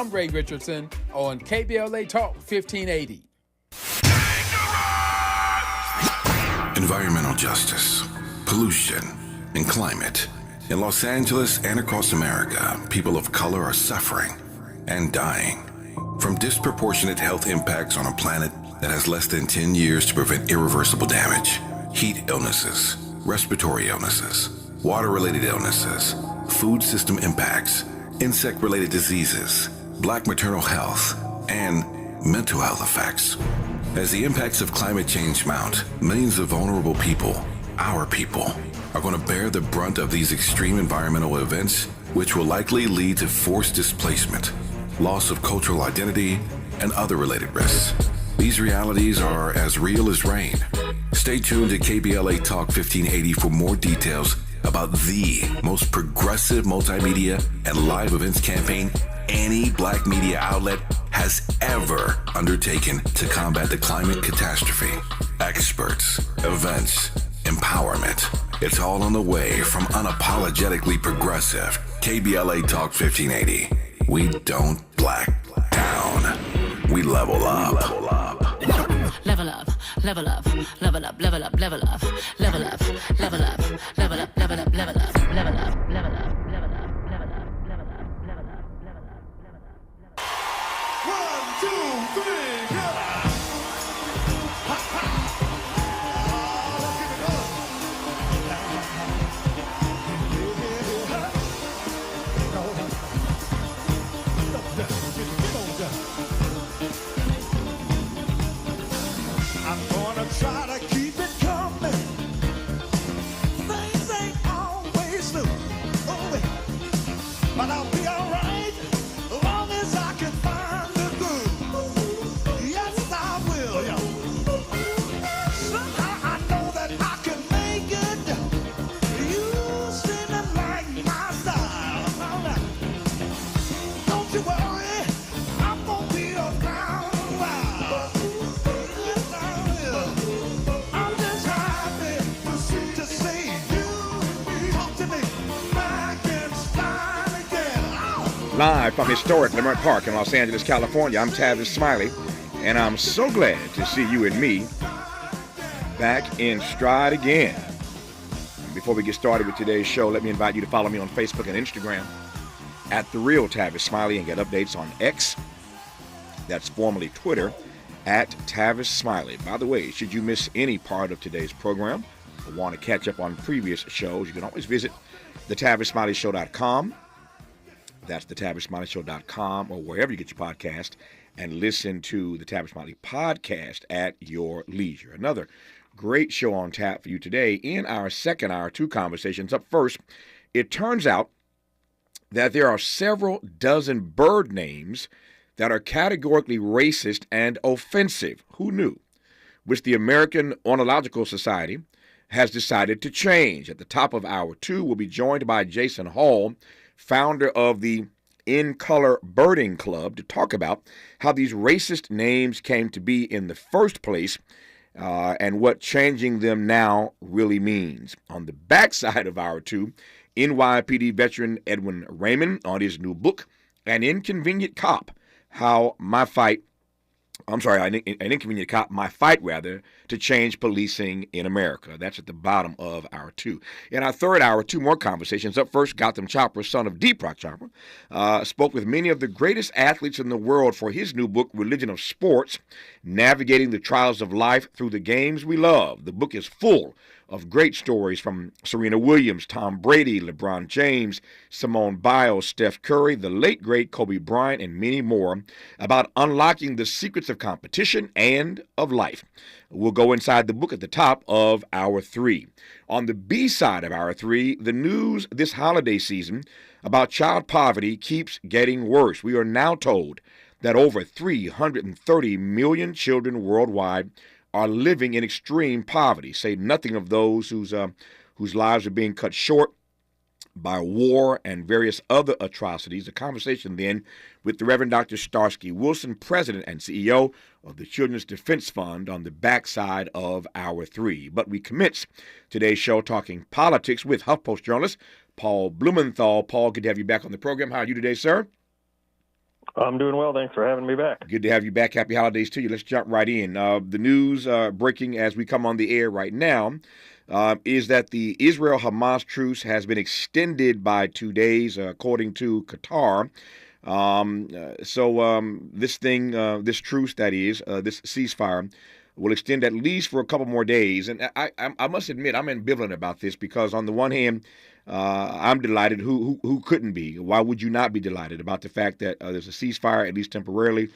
I'm Ray Richardson on KBLA Talk 1580. Environmental justice, pollution, and climate. In Los Angeles and across America, people of color are suffering and dying from disproportionate health impacts on a planet that has less than 10 years to prevent irreversible damage. Heat illnesses, respiratory illnesses, water-related illnesses, food system impacts, insect-related diseases, black maternal health, and mental health effects. As the impacts of climate change mount, millions of vulnerable people, our people, are going to bear the brunt of these extreme environmental events, which will likely lead to forced displacement, loss of cultural identity, and other related risks. These realities are as real as rain. Stay tuned to KBLA Talk 1580 for more details about the most progressive multimedia and live events campaign any black media outlet has ever undertaken to combat the climate catastrophe. Experts, events, empowerment. It's all on the way from unapologetically progressive KBLA Talk 1580. We don't black down. We level up. Level up, level up, level up, level up, level up, level up, level up, level up, level up, level up, level up, level up. Try to keep it coming. Things ain't always smooth, but I'll be alright as long as I can find the good. Yes, I will. Somehow I know that I can make it. You seem to like my style. Don't you worry, I'm gonna be around a while. Live from historic Leimert Park in Los Angeles, California, I'm Tavis Smiley, and I'm so glad to see you and me back in stride again. Before we get started with today's show, let me invite you to follow me on Facebook and Instagram at The Real Tavis Smiley and get updates on X, that's formerly Twitter, at Tavis Smiley. By the way, should you miss any part of today's program or want to catch up on previous shows, you can always visit thetavissmileyshow.com. That's thetavissmileyshow.com or wherever you get your podcast, and listen to the Tavis Smiley podcast at your leisure. Another great show on tap for you today. In our second hour, two conversations. Up first, it turns out that there are several dozen bird names that are categorically racist and offensive. Who knew? Which the American Ornithological Society has decided to change. At the top of hour two, we'll be joined by Jason Hall, founder of the In Color Birding Club, to talk about how these racist names came to be in the first place and what changing them now really means. On the backside of hour two, NYPD veteran Edwin Raymond on his new book, An Inconvenient Cop, An Inconvenient Cop, My Fight, to Change Policing in America. That's at the bottom of hour two. In our third hour, two more conversations. Up first, Gotham Chopra, son of Deepak Chopra, spoke with many of the greatest athletes in the world for his new book, Religion of Sports, Navigating the Trials of Life Through the Games We Love. The book is full of great stories from Serena Williams, Tom Brady, LeBron James, Simone Biles, Steph Curry, the late, great Kobe Bryant, and many more about unlocking the secrets of competition and of life. We'll go inside the book at the top of hour three. On the B side of hour three, the news this holiday season about child poverty keeps getting worse. We are now told that over 330 million children worldwide are living in extreme poverty, say nothing of those whose lives are being cut short by war and various other atrocities. A conversation then with the Reverend Dr. Starsky Wilson, President and CEO of the Children's Defense Fund, on the backside of hour three. But we commence today's show talking politics with HuffPost journalist Paul Blumenthal. Paul, good to have you back on the program. How are you today, sir? I'm doing well. Thanks for having me back. Good to have you back. Happy holidays to you. Let's jump right in. The news breaking as we come on the air right now is that the Israel-Hamas truce has been extended by 2 days, according to Qatar. This truce, that is, this ceasefire, will extend at least for a couple more days. And I must admit, I'm ambivalent about this because on the one hand, I'm delighted. Who couldn't be? Why would you not be delighted about the fact that there's a ceasefire, at least temporarily,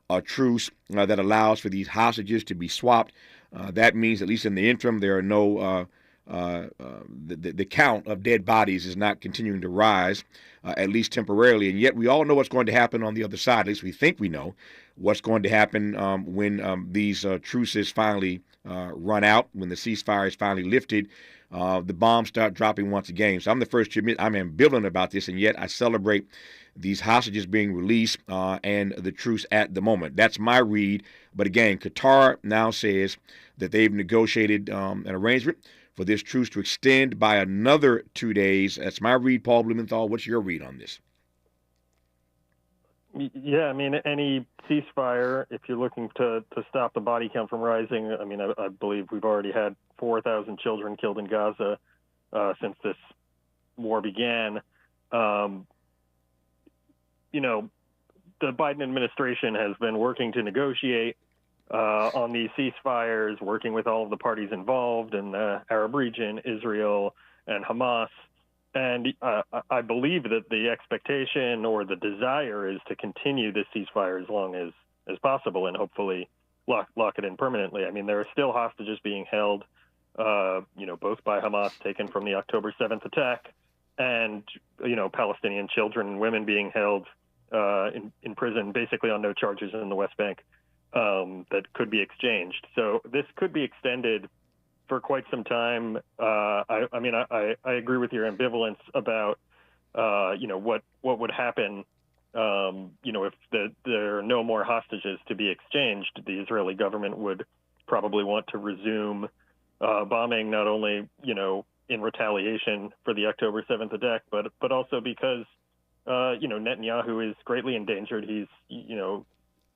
a truce that allows for these hostages to be swapped? That means, at least in the interim, there are no the count of dead bodies is not continuing to rise, at least temporarily. And yet we all know what's going to happen on the other side. At least we think we know what's going to happen when these truces finally run out, when the ceasefire is finally lifted. The bombs start dropping once again. So I'm the first to admit I'm ambivalent about this, and yet I celebrate these hostages being released and the truce at the moment. That's my read. But again, Qatar now says that they've negotiated an arrangement for this truce to extend by another 2 days. That's my read. Paul Blumenthal, what's your read on this? Yeah, I mean, any ceasefire, if you're looking to stop the body count from rising, I mean, I believe we've already had 4,000 children killed in Gaza since this war began. The Biden administration has been working to negotiate on these ceasefires, working with all of the parties involved in the Arab region, Israel and Hamas. And I believe that the expectation or the desire is to continue this ceasefire as long as possible and hopefully lock it in permanently. I mean, there are still hostages being held, both by Hamas taken from the October 7th attack and, Palestinian children and women being held in prison, basically on no charges in the West Bank that could be exchanged. So this could be extended for quite some time. I agree with your ambivalence about, what would happen, if there are no more hostages to be exchanged. The Israeli government would probably want to resume bombing, not only, in retaliation for the October 7th attack, but also because, Netanyahu is greatly endangered. He's,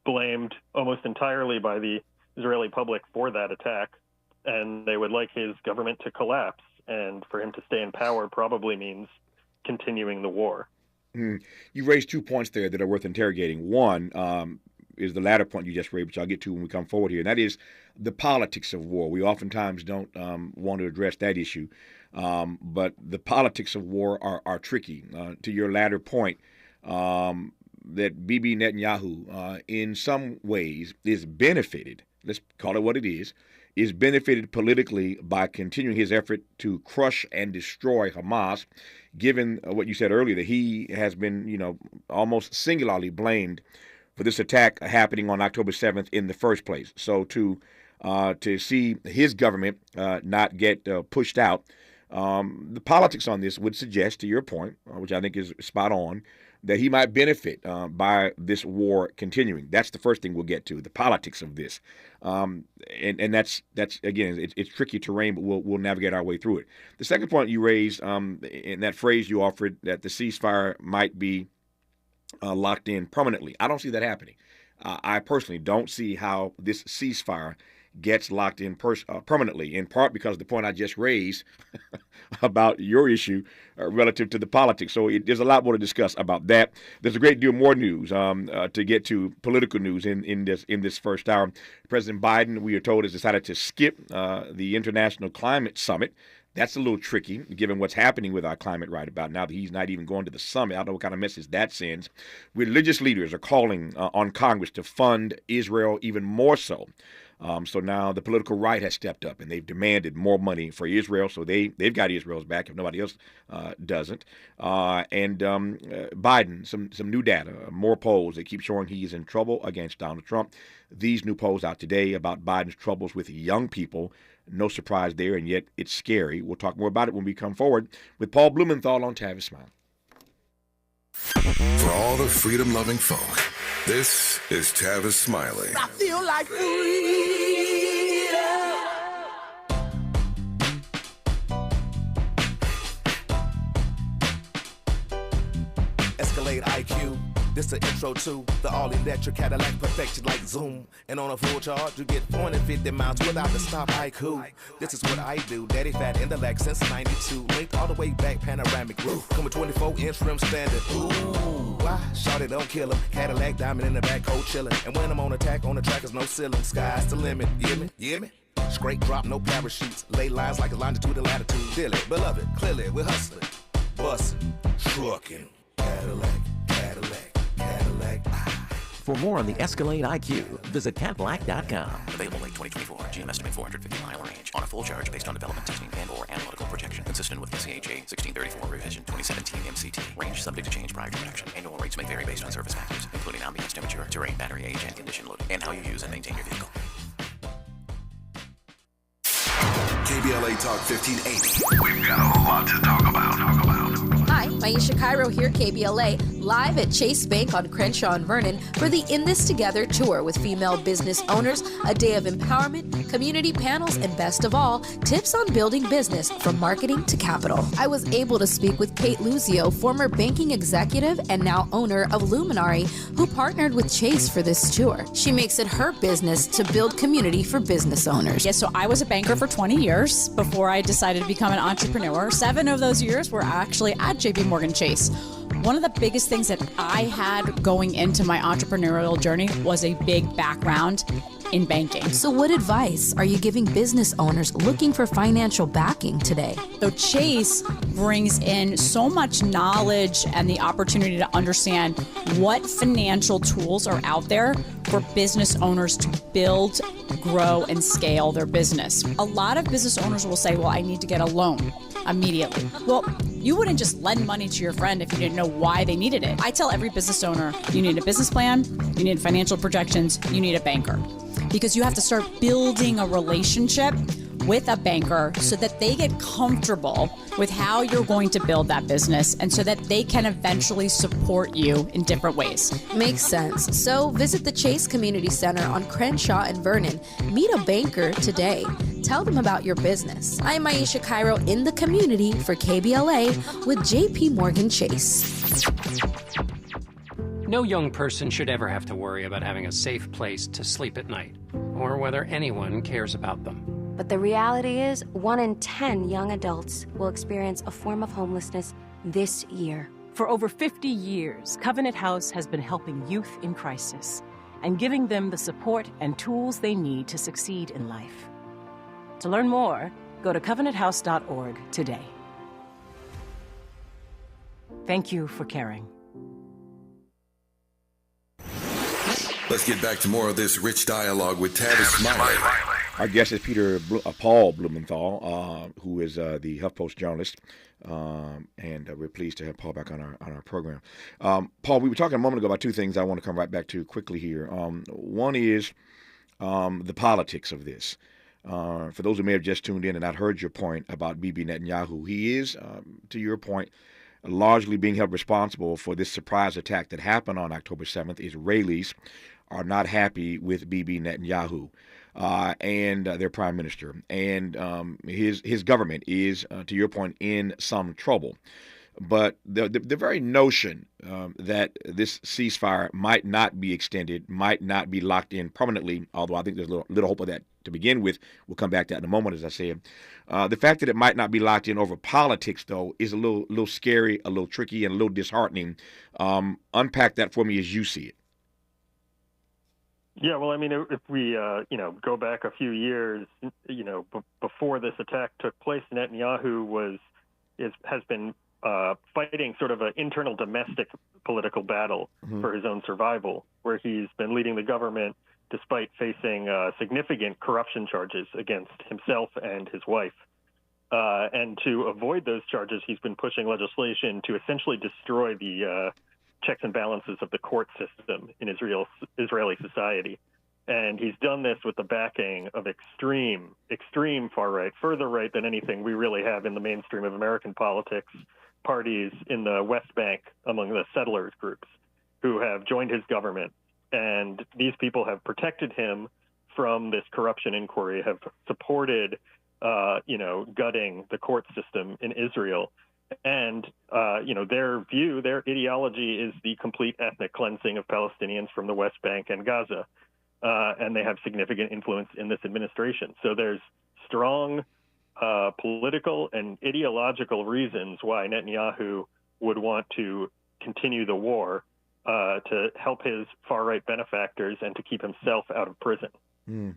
blamed almost entirely by the Israeli public for that attack. And they would like his government to collapse. And for him to stay in power probably means continuing the war. You raised 2 points there that are worth interrogating. One is the latter point you just raised, which I'll get to when we come forward here, and that is the politics of war. We oftentimes don't want to address that issue, but the politics of war are tricky. To your latter point, that Bibi Netanyahu, in some ways, is benefited, let's call it what it is benefited politically by continuing his effort to crush and destroy Hamas, given what you said earlier, that he has been, almost singularly blamed for this attack happening on October 7th in the first place. So to see his government not get pushed out, the politics on this would suggest, to your point, which I think is spot on, that he might benefit by this war continuing. That's the first thing we'll get to, the politics of this. And that's again, it's tricky terrain, but we'll navigate our way through it. The second point you raised, in that phrase you offered, that the ceasefire might be locked in permanently. I don't see that happening. I personally don't see how this ceasefire gets locked in permanently, in part because of the point I just raised about your issue relative to the politics. So there's a lot more to discuss about that. There's a great deal more news to get to, political news in this first hour. President Biden, we are told, has decided to skip the International Climate Summit. That's a little tricky, given what's happening with our climate right about now, that he's not even going to the summit. I don't know what kind of message that sends. Religious leaders are calling on Congress to fund Israel even more so. So now the political right has stepped up, and they've demanded more money for Israel. So they've got Israel's back if nobody else doesn't. Biden, some new data, more polls that keep showing he's in trouble against Donald Trump. These new polls out today about Biden's troubles with young people. No surprise there, and yet it's scary. We'll talk more about it when we come forward with Paul Blumenthal on Tavis Smiley. For all the freedom-loving folk, this is Tavis Smiley. I feel like freedom. Escalade IQ. This This the intro to the all-electric Cadillac, perfected like Zoom. And on a full charge, you get 450 miles without the stop. Haiku. This is what I do. Daddy fat in the leg since 92. Linked all the way back, panoramic roof. Come with 24-inch rim standard. Ooh, why? Shout it, don't kill him. Cadillac diamond in the back, cold chillin'. And when I'm on attack, on the track is no ceiling. Sky's the limit. You hear me? You hear me? Straight drop, no parachutes. Lay lines like a longitude and latitude. Deal it, beloved, clearly we're hustling. Bustin', truckin'. Cadillac, Cadillac, Cadillac. For more on the Escalade IQ, visit Cadillac.com. Available late 2024. GM estimate 450-mile range. On a full charge based on development testing and/or analytical projection. Consistent with SCHA 1634 revision 2017 MCT. Range subject to change prior to production. Annual rates may vary based on service factors, including ambience temperature, terrain, battery age, and condition loading, and how you use and maintain your vehicle. KBLA Talk 1580. We've got a lot to talk about. Hi, Maisha Cairo here, KBLA, live at Chase Bank on Crenshaw and Vernon for the In This Together tour with female business owners, a day of empowerment, community panels, and best of all, tips on building business from marketing to capital. I was able to speak with Kate Luzio, former banking executive and now owner of Luminary, who partnered with Chase for this tour. She makes it her business to build community for business owners. Yes, so I was a banker for 20 years before I decided to become an entrepreneur. 7 of those years were actually at JP Morgan Chase. One of the biggest things that I had going into my entrepreneurial journey was a big background in banking. So what advice are you giving business owners looking for financial backing today? So Chase brings in so much knowledge and the opportunity to understand what financial tools are out there for business owners to build, grow, and scale their business. A lot of business owners will say, well, I need to get a loan immediately. Well, you wouldn't just lend money to your friend if you didn't know why they needed it. I tell every business owner, you need a business plan, you need financial projections, you need a banker. Because you have to start building a relationship with a banker so that they get comfortable with how you're going to build that business and so that they can eventually support you in different ways. Makes sense. So visit the Chase Community Center on Crenshaw and Vernon. Meet a banker today. Tell them about your business. I'm Maisha Cairo in the community for KBLA with JP Morgan Chase. No young person should ever have to worry about having a safe place to sleep at night or whether anyone cares about them. But the reality is, 1 in 10 young adults will experience a form of homelessness this year. For over 50 years, Covenant House has been helping youth in crisis and giving them the support and tools they need to succeed in life. To learn more, go to covenanthouse.org today. Thank you for caring. Let's get back to more of this rich dialogue with Tavis Smiley. Our guest is Paul Blumenthal, who is the HuffPost journalist, and we're pleased to have Paul back on our program. Paul, we were talking a moment ago about 2 things I want to come right back to quickly here. One is the politics of this. For those who may have just tuned in and not heard your point about Bibi Netanyahu, he is, to your point, largely being held responsible for this surprise attack that happened on October 7th. Israelis are not happy with Bibi Netanyahu and their prime minister. And his government is, to your point, in some trouble. But the very notion that this ceasefire might not be extended, might not be locked in permanently, although I think there's a little hope of that to begin with. We'll come back to that in a moment, as I said. The fact that it might not be locked in over politics, though, is a little scary, a little tricky, and a little disheartening. Unpack that for me as you see it. Yeah, well, I mean, if we, go back a few years, before this attack took place, Netanyahu has been fighting sort of an internal domestic political battle for his own survival, where he's been leading the government despite facing significant corruption charges against himself and his wife. And to avoid those charges, he's been pushing legislation to essentially destroy the checks and balances of the court system in Israeli society. And he's done this with the backing of extreme far right, further right than anything we really have in the mainstream of American politics, parties in the West Bank among the settlers groups who have joined his government. And these people have protected him from this corruption inquiry, have supported, gutting the court system in Israel. And, their view, their ideology is the complete ethnic cleansing of Palestinians from the West Bank and Gaza. And they have significant influence in this administration. So there's strong political and ideological reasons why Netanyahu would want to continue the war to help his far-right benefactors and to keep himself out of prison. Mm.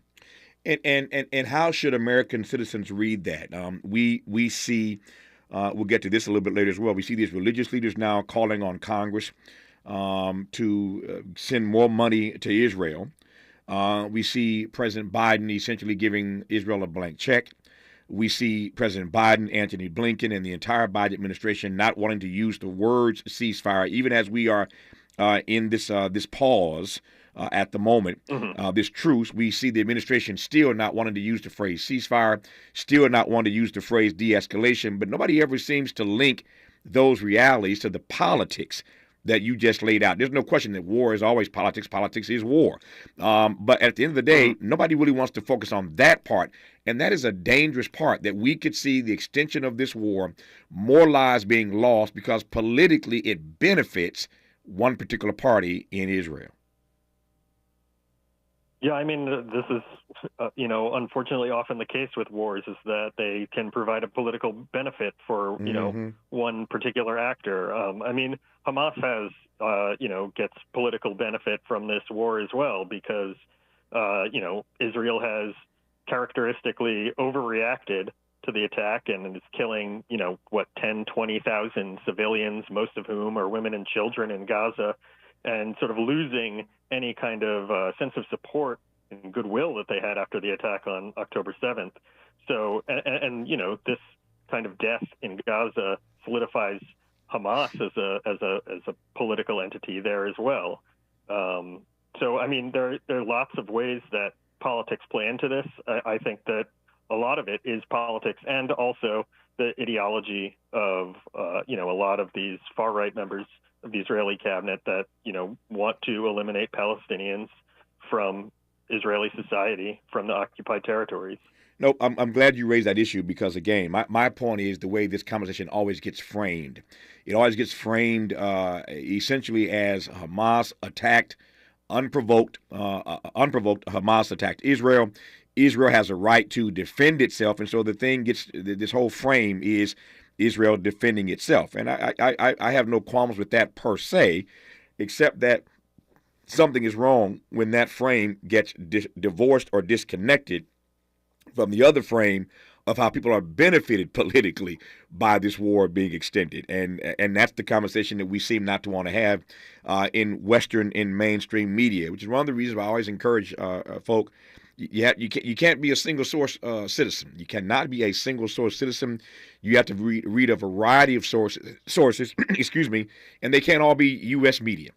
And how should American citizens read that? We see, we'll get to this a little bit later as well, we see these religious leaders now calling on Congress to send more money to Israel. We see President Biden essentially giving Israel a blank check. We see President Biden, Antony Blinken, and the entire Biden administration not wanting to use the words ceasefire, even as we are in this pause at the moment, this truce. We see the administration still not wanting to use the phrase ceasefire, still not wanting to use the phrase de-escalation, but nobody ever seems to link those realities to the politics that you just laid out. There's no question that war is always politics. Politics is war. But at the end of the day, nobody really wants to focus on that part. And that is a dangerous part, that we could see the extension of this war, more lives being lost because politically it benefits one particular party in Israel. Yeah, I mean, this is, unfortunately often the case with wars is that they can provide a political benefit for, one particular actor. Hamas has, gets political benefit from this war as well because, Israel has characteristically overreacted to the attack and is killing, 20,000 civilians, most of whom are women and children in Gaza, and sort of losing any kind of sense of support and goodwill that they had after the attack on October 7th. So, and this kind of death in Gaza solidifies Hamas as a political entity there as well. So, I mean, there are lots of ways that politics play into this. I think that a lot of it is politics and also the ideology of, a lot of these far-right members of the Israeli cabinet that, want to eliminate Palestinians from Israeli society, from the occupied territories. No, I'm glad you raised that issue because, again, my point is the way this conversation always gets framed. It always gets framed essentially as Hamas attacked unprovoked. Hamas attacked Israel. Israel has a right to defend itself, and so the thing gets, this whole frame is Israel defending itself. And I have no qualms with that per se, except that something is wrong when that frame gets divorced or disconnected from the other frame of how people are benefited politically by this war being extended. And that's the conversation that we seem not to want to have in mainstream media, which is one of the reasons I always encourage folk. You can't be a single source citizen. You cannot be a single source citizen. You have to read a variety of sources, excuse me, and they can't all be U.S. media.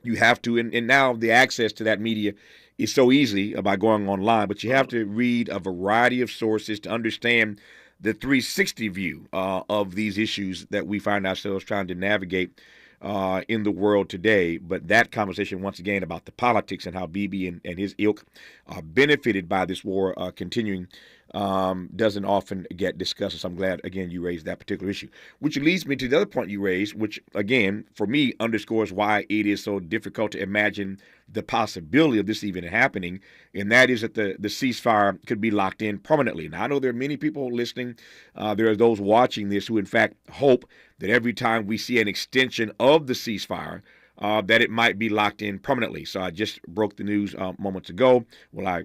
You have to, and now the access to that media is so easy by going online, but you have to read a variety of sources to understand the 360 view of these issues that we find ourselves trying to navigate in the world today. But that conversation, once again, about the politics and how Bibi and his ilk are benefited by this war continuing doesn't often get discussed. So I'm glad, again, you raised that particular issue, which leads me to the other point you raised, which, again, for me, underscores why it is so difficult to imagine the possibility of this even happening, and that is that the ceasefire could be locked in permanently. Now, I know there are many people listening. There are those watching this who, in fact, hope that every time we see an extension of the ceasefire, that it might be locked in permanently. So I just broke the news moments ago. Well, I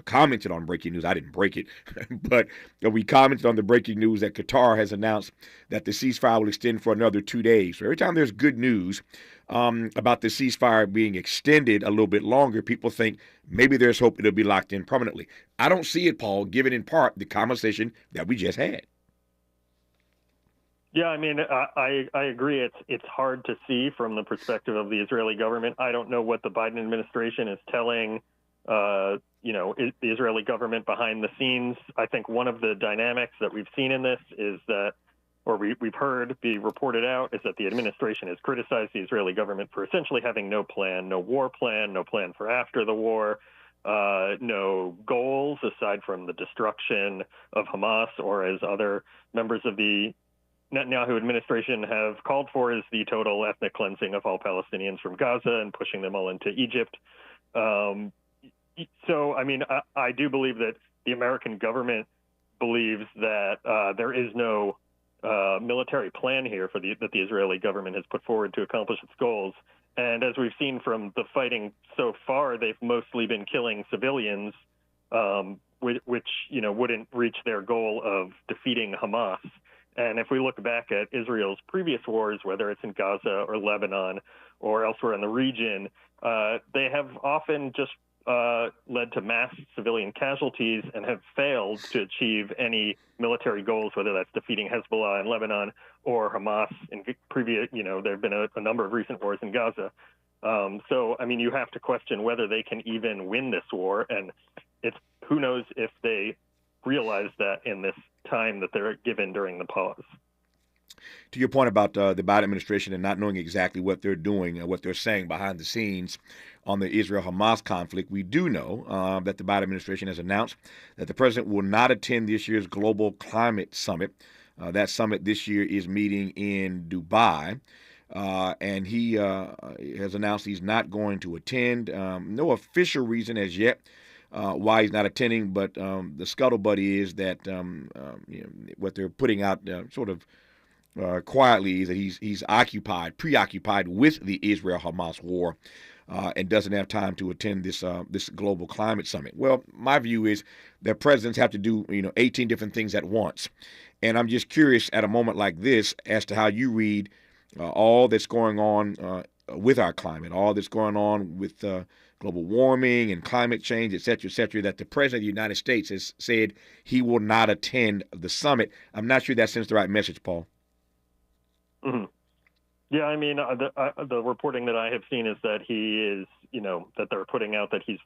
commented on breaking news. I didn't break it, but we commented on the breaking news that Qatar has announced that the ceasefire will extend for another 2 days. So every time there's good news about the ceasefire being extended a little bit longer, people think maybe there's hope it'll be locked in permanently. I don't see it, Paul, given in part the conversation that we just had. Yeah, I mean, I agree. It's hard to see from the perspective of the Israeli government. I don't know what the Biden administration is telling the Israeli government behind the scenes. I think one of the dynamics that we've seen in this is that, or we've heard be reported out, is that the administration has criticized the Israeli government for essentially having no plan, no war plan, no plan for after the war, no goals aside from the destruction of Hamas, or as other members of the Netanyahu administration have called for is the total ethnic cleansing of all Palestinians from Gaza and pushing them all into Egypt. So, I mean, I do believe that the American government believes that there is no military plan here that the Israeli government has put forward to accomplish its goals. And as we've seen from the fighting so far, they've mostly been killing civilians, which wouldn't reach their goal of defeating Hamas. And if we look back at Israel's previous wars, whether it's in Gaza or Lebanon or elsewhere in the region, they have often just led to mass civilian casualties and have failed to achieve any military goals, whether that's defeating Hezbollah in Lebanon or Hamas in previous, there have been a number of recent wars in Gaza. So, I mean, you have to question whether they can even win this war. And who knows if they realize that in this time that they're given during the pause. To your point about the Biden administration and not knowing exactly what they're doing and what they're saying behind the scenes on the Israel-Hamas conflict, we do know that the Biden administration has announced that the president will not attend this year's Global Climate Summit. That summit this year is meeting in Dubai, and he has announced he's not going to attend. No official reason as yet why he's not attending, but the scuttlebutt is that what they're putting out sort of quietly is that he's preoccupied with the Israel-Hamas war, and doesn't have time to attend this global climate summit. Well, my view is that presidents have to do 18 different things at once, and I'm just curious at a moment like this as to how you read all that's going on with our climate, all that's going on with global warming and climate change, et cetera, that the president of the United States has said he will not attend the summit. I'm not sure that sends the right message, Paul. Mm-hmm. Yeah, I mean, the reporting that I have seen is that he is, that they're putting out that he's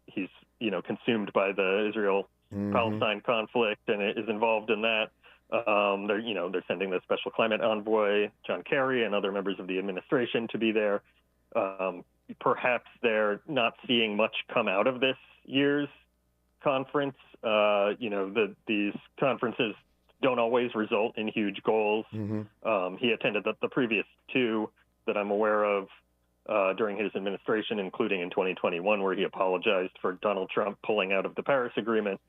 consumed by the Israel-Palestine conflict and is involved in that. They're sending the special climate envoy, John Kerry, and other members of the administration to be there. Perhaps they're not seeing much come out of this year's conference. These conferences don't always result in huge goals. Mm-hmm. He attended the previous two that I'm aware of during his administration, including in 2021, where he apologized for Donald Trump pulling out of the Paris Agreement.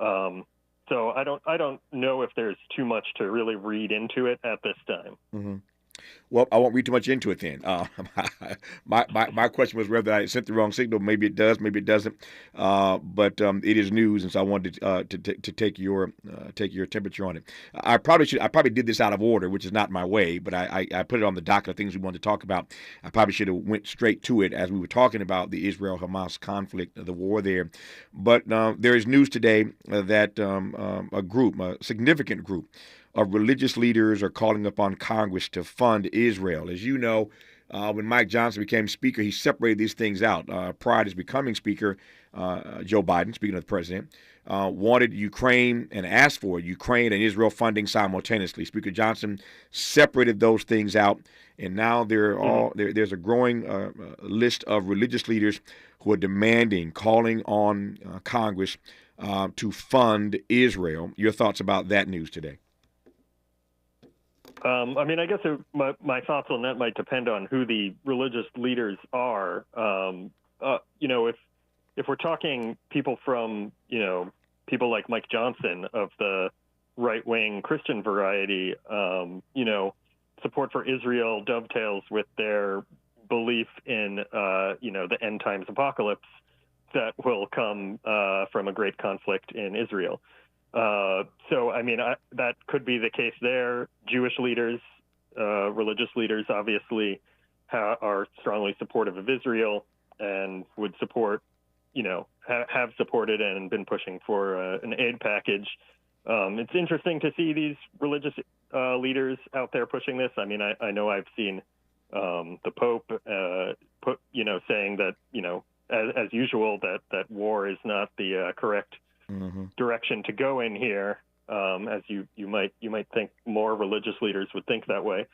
So I don't know if there's too much to really read into it at this time. Mm-hmm. Well, I won't read too much into it then. My question was whether I sent the wrong signal. Maybe it does, maybe it doesn't. But it is news, and so I wanted to take your temperature on it. I probably did this out of order, which is not my way. But I put it on the docket of things we wanted to talk about. I probably should have went straight to it as we were talking about the Israel-Hamas conflict, the war there. But there is news today that a significant group of religious leaders are calling upon Congress to fund Israel. As you know, when Mike Johnson became Speaker, he separated these things out. Prior to his becoming Speaker, Joe Biden, speaking of the president, wanted Ukraine and asked for Ukraine and Israel funding simultaneously. Speaker Johnson separated those things out, and now there's a growing list of religious leaders who are calling on Congress to fund Israel. Your thoughts about that news today? I mean, I guess my thoughts on that might depend on who the religious leaders are. If we're talking people from, people like Mike Johnson of the right-wing Christian variety, support for Israel dovetails with their belief in, the end times apocalypse that will come from a great conflict in Israel. So, I mean, that could be the case there. Jewish leaders, religious leaders, obviously, are strongly supportive of Israel and would support, have supported and been pushing for an aid package. It's interesting to see these religious leaders out there pushing this. I mean, I know I've seen the Pope, saying that, as usual, that war is not the correct direction to go in here, as you might think more religious leaders would think that way.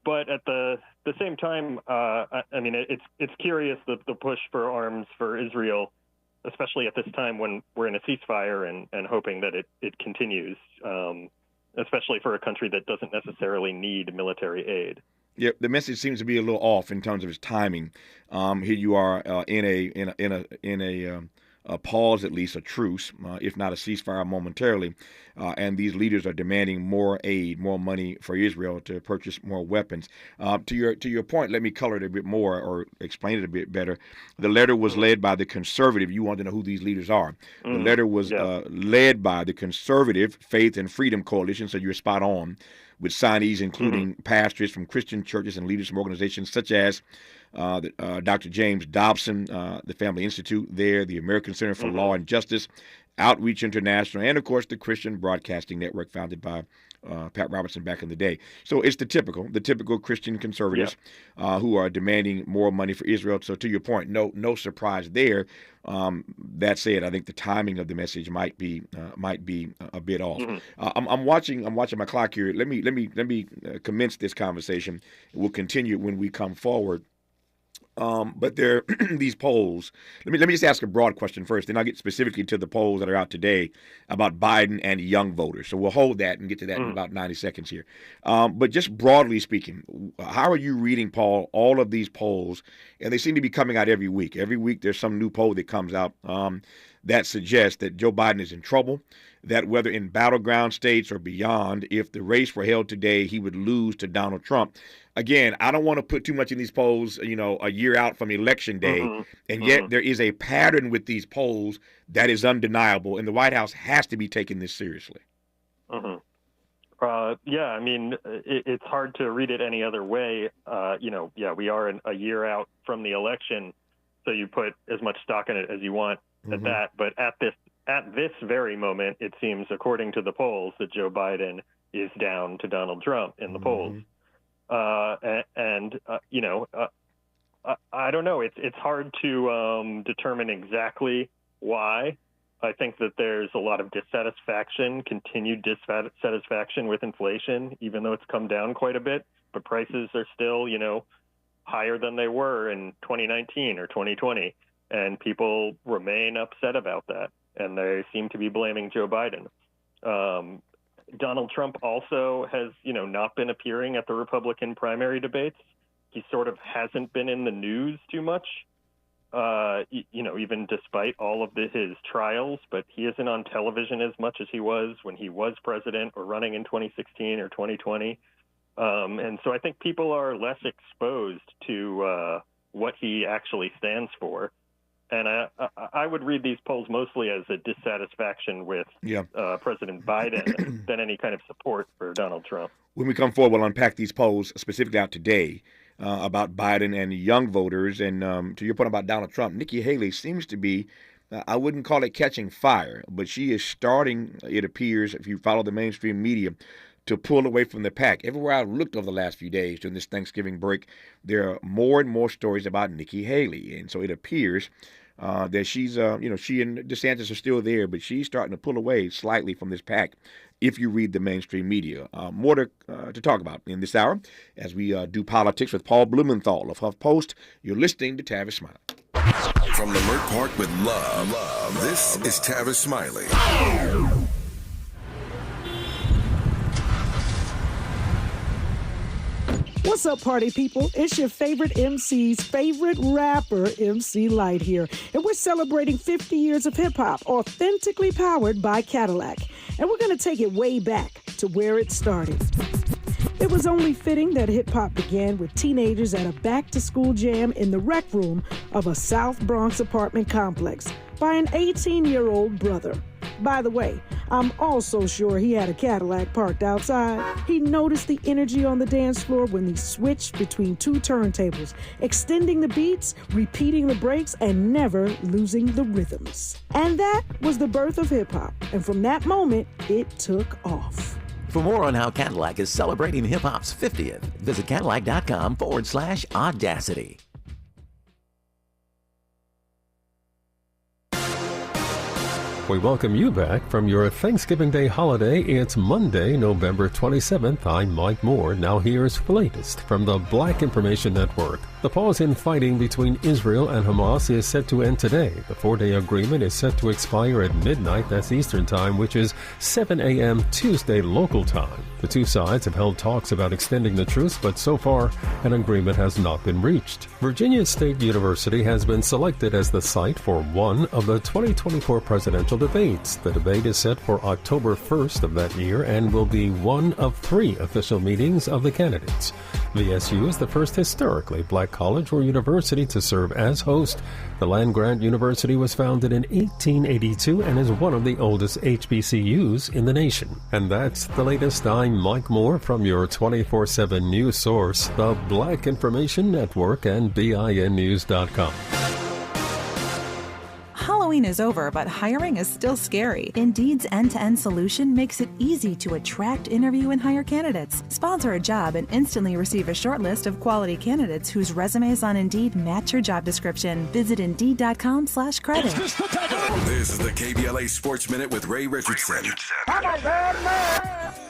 But at the same time, I mean, it's curious that the push for arms for Israel, especially at this time when we're in a ceasefire and hoping that it continues. especially for a country that doesn't necessarily need military aid. Yeah, the message seems to be a little off in terms of its timing. Here you are in a pause, at least a truce, if not a ceasefire momentarily, and these leaders are demanding more aid, more money for Israel to purchase more weapons. To your point, let me color it a bit more or explain it a bit better. The letter was led by the conservative. You want to know who these leaders are. The letter was led by the Conservative Faith and Freedom Coalition, so you're spot on, with signees including pastors from Christian churches and leaders from organizations such as Dr. James Dobson, the Family Institute there, the American Center for Law and Justice, Outreach International, and, of course, the Christian Broadcasting Network founded by Pat Robertson back in the day. So it's the typical Christian conservatives who are demanding more money for Israel. So to your point, no surprise there. That said, I think the timing of the message might be a bit off. I'm watching my clock here. Let me commence this conversation. We'll continue when we come forward. But there are these polls. Let me just ask a broad question first, then I'll get specifically to the polls that are out today about Biden and young voters. So we'll hold that and get to that in about 90 seconds here. But just broadly speaking, how are you reading, Paul, all of these polls? And they seem to be coming out every week. Every week there's some new poll that comes out that suggests that Joe Biden is in trouble, that whether in battleground states or beyond, if the race were held today, he would lose to Donald Trump. Again, I don't want to put too much in these polls, a year out from Election Day, and yet there is a pattern with these polls that is undeniable, and the White House has to be taking this seriously. Yeah, I mean, it's hard to read it any other way. We are a year out from the election, so you put as much stock in it as you want at that. But at this very moment, it seems, according to the polls, that Joe Biden is down to Donald Trump in the polls. I don't know. It's hard to determine exactly why. I think that there's a lot of continued dissatisfaction with inflation, even though it's come down quite a bit. But prices are still, higher than they were in 2019 or 2020. And people remain upset about that. And they seem to be blaming Joe Biden. Donald Trump also has, not been appearing at the Republican primary debates. He sort of hasn't been in the news too much, even despite all of his trials. But he isn't on television as much as he was when he was president or running in 2016 or 2020. And so I think people are less exposed to what he actually stands for. And I would read these polls mostly as a dissatisfaction with President Biden than any kind of support for Donald Trump. When we come forward, we'll unpack these polls specifically out today about Biden and young voters. And to your point about Donald Trump, Nikki Haley seems to be, I wouldn't call it catching fire, but she is starting, it appears, if you follow the mainstream media, to pull away from the pack. Everywhere I've looked over the last few days during this Thanksgiving break, there are more and more stories about Nikki Haley. And so it appears that she's, she and DeSantis are still there, but she's starting to pull away slightly from this pack if you read the mainstream media. More to talk about in this hour as we do politics with Paul Blumenthal of HuffPost. You're listening to Tavis Smiley. From the Mert Park with love, this is Tavis Smiley. What's up, party people? It's your favorite MC's favorite rapper, MC Light here. And we're celebrating 50 years of hip-hop, authentically powered by Cadillac. And we're going to take it way back to where it started. It was only fitting that hip-hop began with teenagers at a back-to-school jam in the rec room of a South Bronx apartment complex by an 18-year-old brother. By the way, I'm also sure he had a Cadillac parked outside. He noticed the energy on the dance floor when he switched between two turntables, extending the beats, repeating the breaks, and never losing the rhythms. And that was the birth of hip-hop. And from that moment, it took off. For more on how Cadillac is celebrating hip-hop's 50th, visit Cadillac.com/audacity. We welcome you back from your Thanksgiving Day holiday. It's Monday, November 27th. I'm Mike Moore. Now here's the latest from the Black Information Network. The pause in fighting between Israel and Hamas is set to end today. The 4-day agreement is set to expire at midnight, that's Eastern Time, which is 7 a.m. Tuesday local time. The two sides have held talks about extending the truce, but so far an agreement has not been reached. Virginia State University has been selected as the site for one of the 2024 presidential debates. The debate is set for October 1st of that year and will be one of 3 official meetings of the candidates. VSU is the first historically black college or university to serve as host. The land-grant university was founded in 1882 and is one of the oldest HBCUs in the nation. And that's the latest. I'm Mike Moore from your 24/7 news source, the Black Information Network and BINnews.com. Halloween is over, but hiring is still scary. Indeed's end-to-end solution makes it easy to attract, interview, and hire candidates. Sponsor a job and instantly receive a short list of quality candidates whose resumes on Indeed match your job description. Visit Indeed.com/credit. This is the KBLA Sports Minute with Ray Richardson.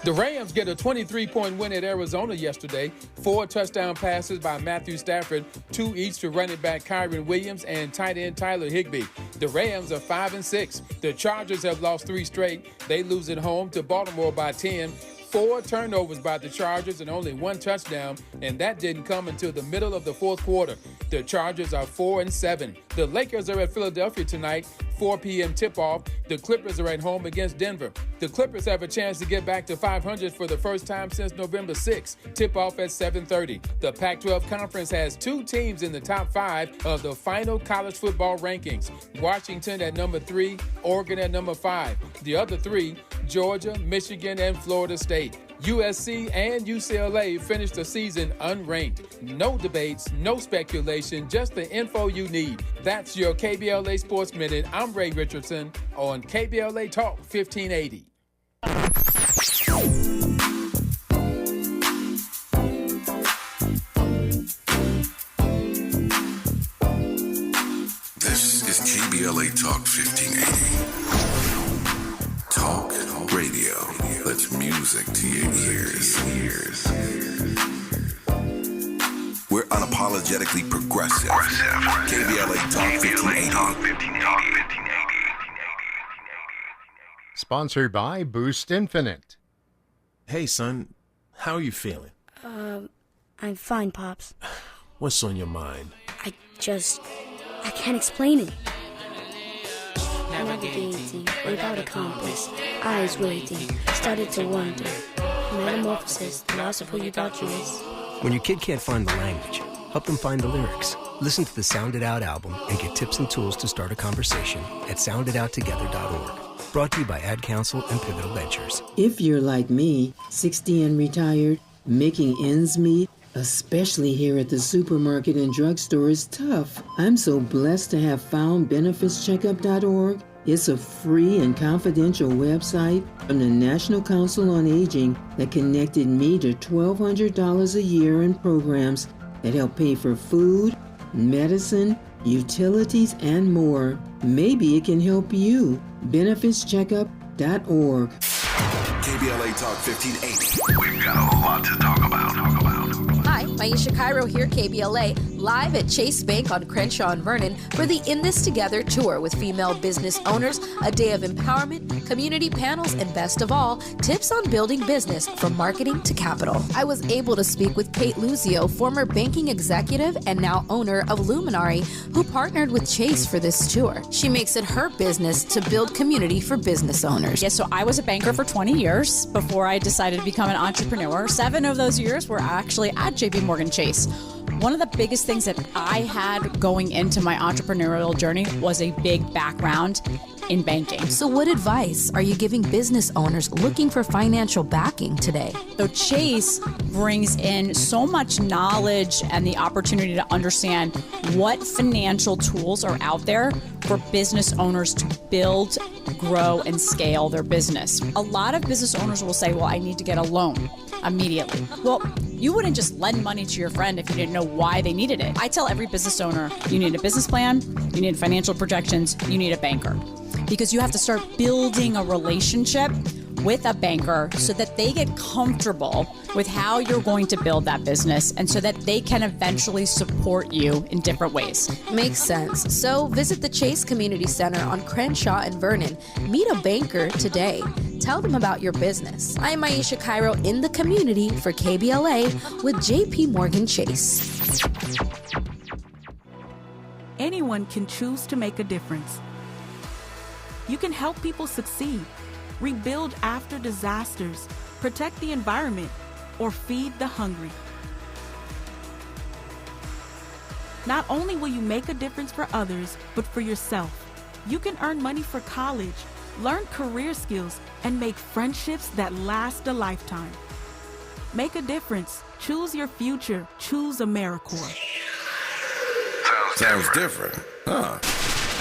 The Rams get a 23-point win at Arizona yesterday. 4 touchdown passes by Matthew Stafford, 2 each to running back Kyron Williams and tight end Tyler Higbee. The Rams are 5-6. The Chargers have lost 3 straight. They lose at home to Baltimore by 10. 4 turnovers by the Chargers and only 1 touchdown, and that didn't come until the middle of the 4th quarter. The Chargers are 4-7. The Lakers are at Philadelphia tonight, 4 p.m. tip-off. The Clippers are at home against Denver. The Clippers have a chance to get back to 500 for the first time since November 6. Tip-off at 7:30. The Pac-12 Conference has 2 teams in the top 5 of the final college football rankings. Washington at number 3, Oregon at number 5. The other 3, Georgia, Michigan, and Florida State. USC and UCLA finished the season unranked. No debates, no speculation, just the info you need. That's your KBLA Sports Minute. I'm Ray Richardson on KBLA Talk 1580. This is KBLA Talk 1580. Talk radio. That's music to your ears. We're unapologetically progressive. KBLA Talk 1580. Sponsored by Boost Infinite. Hey, son. How are you feeling? I'm fine, Pops. What's on your mind? I can't explain it. Navigating without a compass, eyes waiting, started to wonder. Metamorphosis, the loss of who you thought you was. When your kid can't find the language, help them find the lyrics. Listen to the Sound It Out album and get tips and tools to start a conversation at sounditouttogether.org. Brought to you by Ad Council and Pivotal Ventures. If you're like me, 60 and retired, making ends meet, especially here at the supermarket and drugstore, is tough. I'm so blessed to have found benefitscheckup.org. It's a free and confidential website from the National Council on Aging that connected me to $1,200 a year in programs that help pay for food, medicine, utilities, and more. Maybe it can help you. benefitscheckup.org. KBLA Talk 1580. We've got a lot to talk about. Hi, Maisha Cairo here, KBLA, live at Chase Bank on Crenshaw and Vernon for the In This Together tour with female business owners, a day of empowerment, community panels, and best of all, tips on building business from marketing to capital. I was able to speak with Kate Luzio, former banking executive and now owner of Luminary, who partnered with Chase for this tour. She makes it her business to build community for business owners. Yeah, so I was a banker for 20 years before I decided to become an entrepreneur. 7 of those years were actually at JP Morgan Chase. One of the biggest things that I had going into my entrepreneurial journey was a big background in banking. So what advice are you giving business owners looking for financial backing today? So Chase brings in so much knowledge and the opportunity to understand what financial tools are out there for business owners to build, grow, and scale their business. A lot of business owners will say, well, I need to get a loan immediately. Well, you wouldn't just lend money to your friend if you didn't know why they needed it. I tell every business owner, you need a business plan, you need financial projections, you need a banker. Because you have to start building a relationship with a banker so that they get comfortable with how you're going to build that business and so that they can eventually support you in different ways. Makes sense. So visit the Chase Community Center on Crenshaw and Vernon. Meet a banker today. Tell them about your business. I'm Aisha Cairo in the community for KBLA with JP Morgan Chase. Anyone can choose to make a difference. You can help people succeed, rebuild after disasters, protect the environment, or feed the hungry. Not only will you make a difference for others, but for yourself. You can earn money for college, learn career skills, and make friendships that last a lifetime. Make a difference. Choose your future. Choose AmeriCorps. Sounds different, huh?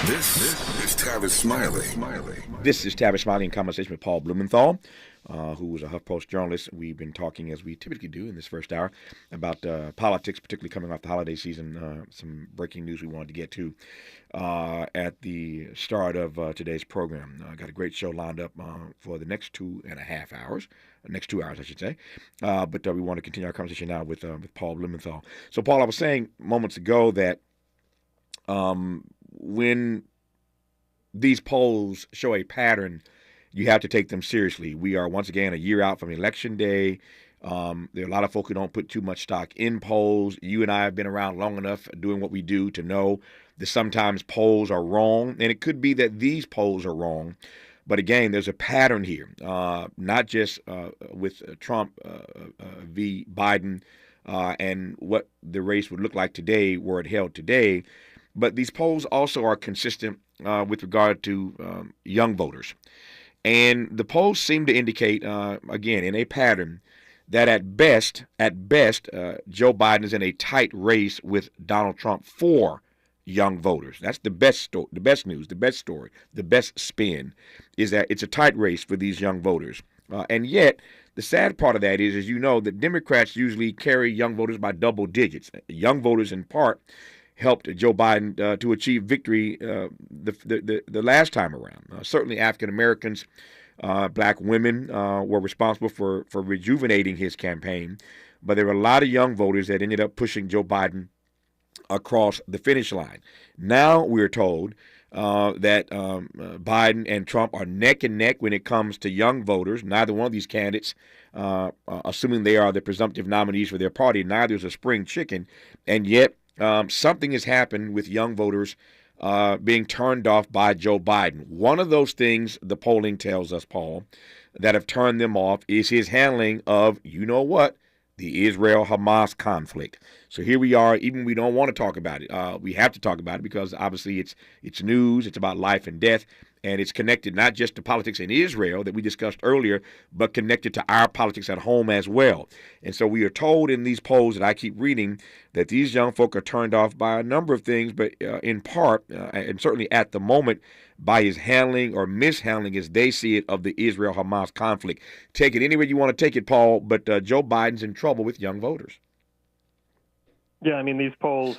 This is Tavis Smiley. This is Tavis Smiley in conversation with Paul Blumenthal, who is a HuffPost journalist. We've been talking, as we typically do in this first hour, about politics, particularly coming off the holiday season. Some breaking news we wanted to get to at the start of today's program. Got a great show lined up for the next 2.5 hours. Next 2 hours, I should say. But we want to continue our conversation now with Paul Blumenthal. So, Paul, I was saying moments ago that when these polls show a pattern, you have to take them seriously. We are once again a year out from Election Day. There are a lot of folk who don't put too much stock in polls. You and I have been around long enough doing what we do to know that sometimes polls are wrong, and it could be that these polls are wrong. But again, there's a pattern here, not just with Trump v. Biden and what the race would look like today were it held today, but these polls also are consistent with regard to young voters. And the polls seem to indicate, again, in a pattern, that at best, Joe Biden is in a tight race with Donald Trump for young voters. That's the best the best news, the best story, the best spin is that it's a tight race for these young voters. And yet, the sad part of that is, as you know, that Democrats usually carry young voters by double digits. Young voters, in part, helped Joe Biden to achieve victory the last time around. Certainly African Americans, black women were responsible for rejuvenating his campaign, but there were a lot of young voters that ended up pushing Joe Biden across the finish line. Now we're told that Biden and Trump are neck and neck when it comes to young voters. Neither one of these candidates, assuming they are the presumptive nominees for their party, neither is a spring chicken, and yet something has happened with young voters being turned off by Joe Biden. One of those things the polling tells us, Paul, that have turned them off is his handling of, you know what, the Israel-Hamas conflict. So here we are, even we don't want to talk about it. We have to talk about it because obviously it's news, it's about life and death, and it's connected not just to politics in Israel that we discussed earlier, but connected to our politics at home as well. And so we are told in these polls that I keep reading that these young folk are turned off by a number of things, but in part, and certainly at the moment, by his handling or mishandling, as they see it, of the Israel-Hamas conflict. Take it any way you want to take it, Paul, but Joe Biden's in trouble with young voters. Yeah, I mean, these polls,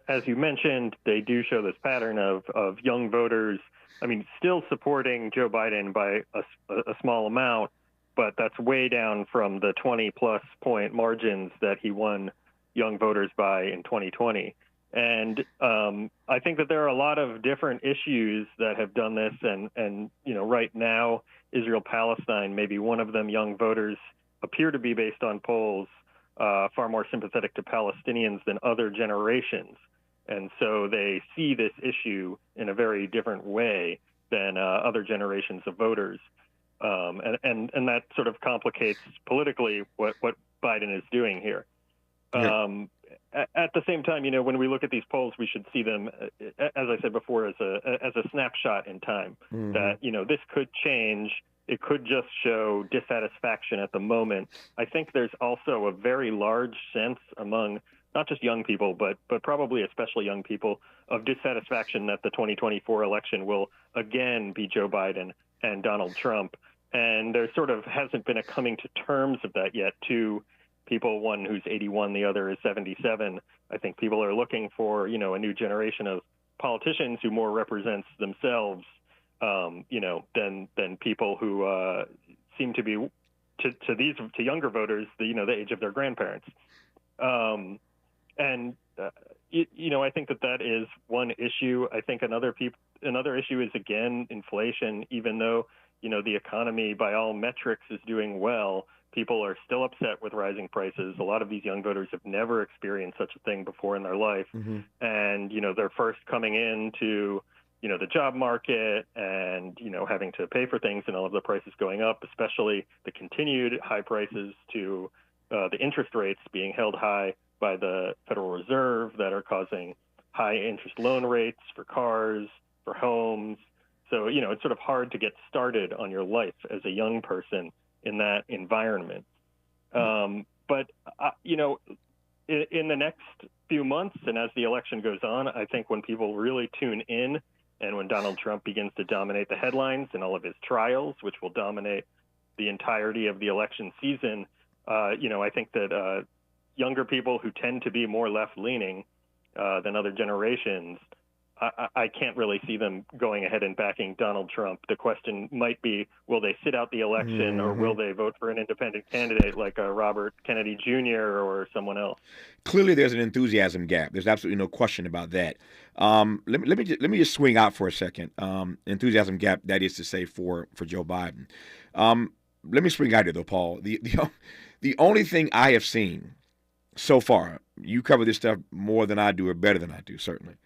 as you mentioned, they do show this pattern of young voters, I mean, still supporting Joe Biden by a small amount, but that's way down from the 20-plus point margins that he won young voters by in 2020. And I think that there are a lot of different issues that have done this. And you know, right now, Israel-Palestine, maybe one of them, young voters appear to be, based on polls, far more sympathetic to Palestinians than other generations. And so they see this issue in a very different way than other generations of voters. And that sort of complicates politically what Biden is doing here. Yeah. At the same time, you know, when we look at these polls, we should see them, as I said before, as a snapshot in time. Mm-hmm. That, you know, this could change. It could just show dissatisfaction at the moment. I think there's also a very large sense among not just young people, but probably especially young people, of dissatisfaction that the 2024 election will again be Joe Biden and Donald Trump. And there sort of hasn't been a coming to terms of that yet. Two people, one who's 81, the other is 77. I think people are looking for, you know, a new generation of politicians who more represents themselves, you know, than people who seem to be to younger voters, the age of their grandparents. I think that is one issue. I think another issue is, again, inflation. Even though, the economy by all metrics is doing well, people are still upset with rising prices. A lot of these young voters have never experienced such a thing before in their life. Mm-hmm. And, they're first coming into, the job market and, having to pay for things and all of the prices going up, especially the continued high prices to the interest rates being held high by the Federal Reserve that are causing high interest loan rates for cars, for homes. So, it's sort of hard to get started on your life as a young person in that environment. But in the next few months and as the election goes on, I think when people really tune in and when Donald Trump begins to dominate the headlines and all of his trials, which will dominate the entirety of the election season, I think that younger people who tend to be more left-leaning than other generations, I can't really see them going ahead and backing Donald Trump. The question might be, will they sit out the election or will they vote for an independent candidate like Robert Kennedy Jr. or someone else? Clearly, there's an enthusiasm gap. There's absolutely no question about that. Let me just swing out for a second. Enthusiasm gap, that is to say, for Joe Biden. Let me swing out here, though, Paul. The only thing I have seen so far, you cover this stuff more than I do or better than I do, certainly.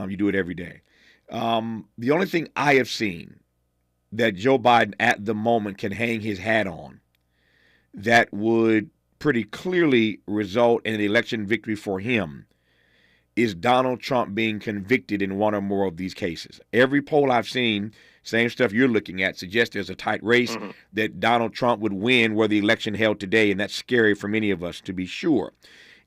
You do it every day. The only thing I have seen that Joe Biden at the moment can hang his hat on that would pretty clearly result in an election victory for him is Donald Trump being convicted in one or more of these cases. Every poll I've seen, same stuff you're looking at, suggests there's a tight race, that Donald Trump would win were the election held today, and that's scary for many of us, to be sure.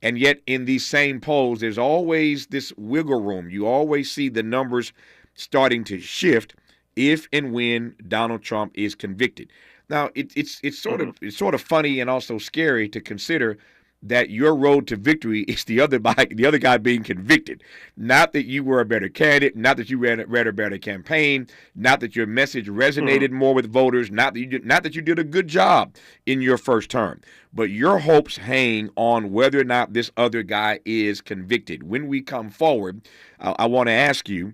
And yet in these same polls, there's always this wiggle room. You always see the numbers starting to shift if and when Donald Trump is convicted. Now, it's sort of funny and also scary to consider that your road to victory is the other guy being convicted. Not that you were a better candidate, not that you ran a better campaign, not that your message resonated more with voters, not that you did a good job in your first term. But your hopes hang on whether or not this other guy is convicted. When we come forward, I want to ask you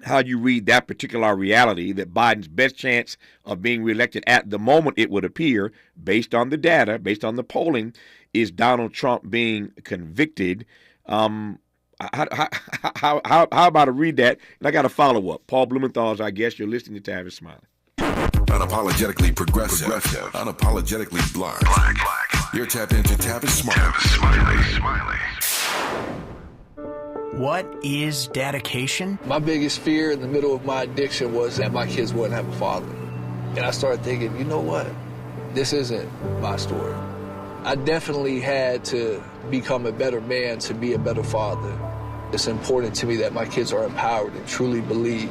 how you read that particular reality that Biden's best chance of being reelected at the moment, it would appear, based on the data, based on the polling, is Donald Trump being convicted. How about I read that? And I got a follow-up. Paul Blumenthal's our guest. You're listening to Tavis Smiley. Unapologetically progressive. Unapologetically black. You're tapped into Tavis Smiley. What is dedication? My biggest fear in the middle of my addiction was that my kids wouldn't have a father. And I started thinking, you know what? This isn't my story. I definitely had to become a better man to be a better father. It's important to me that my kids are empowered and truly believe